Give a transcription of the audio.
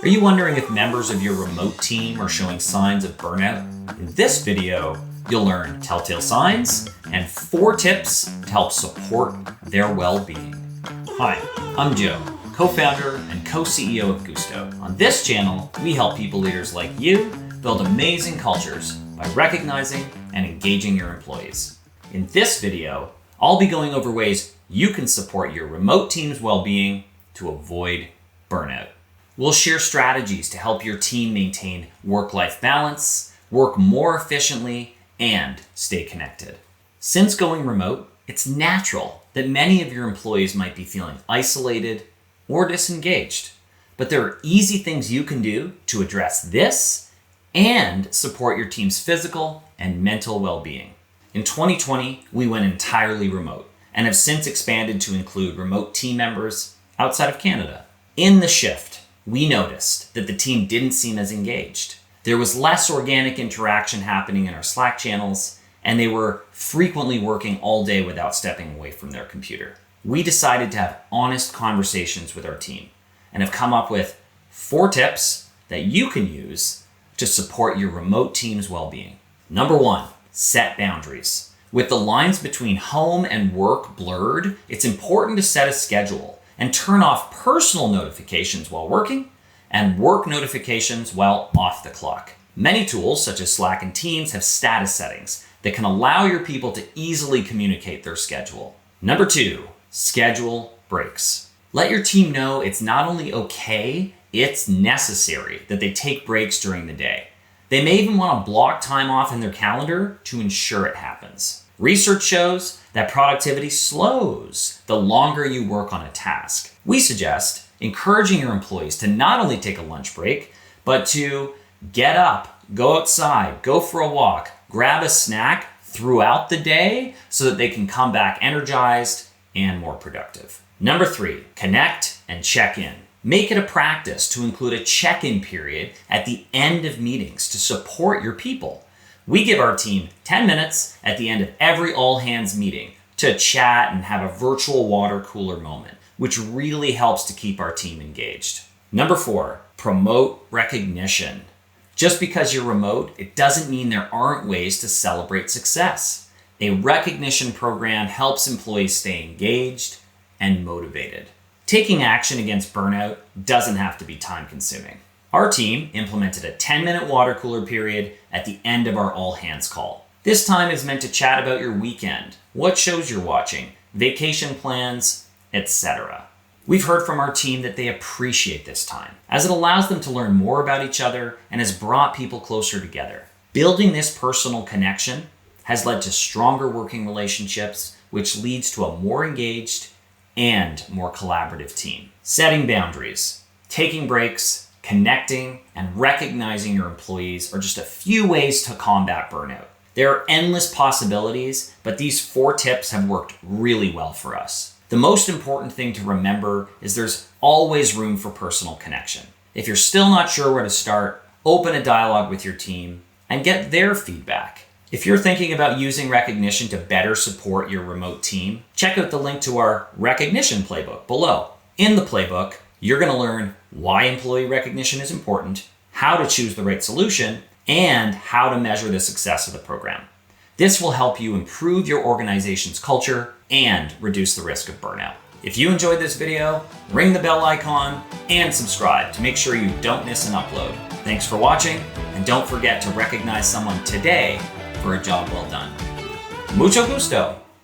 Are you wondering if members of your remote team are showing signs of burnout? In this video, you'll learn telltale signs and 4 tips to help support their well-being. Hi, I'm Joe, co-founder and co-CEO of Guusto. On this channel, we help people leaders like you build amazing cultures by recognizing and engaging your employees. In this video, I'll be going over ways you can support your remote team's well-being to avoid burnout. We'll share strategies to help your team maintain work-life balance, work more efficiently, and stay connected. Since going remote, it's natural that many of your employees might be feeling isolated or disengaged. But there are easy things you can do to address this and support your team's physical and mental well-being. In 2020, we went entirely remote and have since expanded to include remote team members outside of Canada. In the shift, we noticed that the team didn't seem as engaged. There was less organic interaction happening in our Slack channels, and they were frequently working all day without stepping away from their computer. We decided to have honest conversations with our team and have come up with 4 tips that you can use to support your remote team's well-being. Number 1, set boundaries. With the lines between home and work blurred, it's important to set a schedule and turn off personal notifications while working and work notifications while off the clock. Many tools, such as Slack and Teams, have status settings that can allow your people to easily communicate their schedule. Number 2, schedule breaks. Let your team know it's not only okay, it's necessary that they take breaks during the day. They may even want to block time off in their calendar to ensure it happens. Research shows that productivity slows the longer you work on a task. We suggest encouraging your employees to not only take a lunch break, but to get up, go outside, go for a walk, grab a snack throughout the day so that they can come back energized and more productive. Number 3, connect and check in. Make it a practice to include a check-in period at the end of meetings to support your people. We give our team 10 minutes at the end of every all-hands meeting to chat and have a virtual water cooler moment, which really helps to keep our team engaged. Number 4, promote recognition. Just because you're remote, it doesn't mean there aren't ways to celebrate success. A recognition program helps employees stay engaged and motivated. Taking action against burnout doesn't have to be time-consuming. Our team implemented a 10-minute water cooler period at the end of our all-hands call. This time is meant to chat about your weekend, what shows you're watching, vacation plans, etc. We've heard from our team that they appreciate this time, as it allows them to learn more about each other and has brought people closer together. Building this personal connection has led to stronger working relationships, which leads to a more engaged and more collaborative team. Setting boundaries, taking breaks, connecting, and recognizing your employees are just a few ways to combat burnout. There are endless possibilities, but these 4 tips have worked really well for us. The most important thing to remember is there's always room for personal connection. If you're still not sure where to start, open a dialogue with your team and get their feedback. If you're thinking about using recognition to better support your remote team, check out the link to our recognition playbook below. In the playbook, you're going to learn why employee recognition is important, how to choose the right solution, and how to measure the success of the program. This will help you improve your organization's culture and reduce the risk of burnout. If you enjoyed this video, ring the bell icon and subscribe to make sure you don't miss an upload. Thanks for watching, and don't forget to recognize someone today for a job well done. Mucho gusto!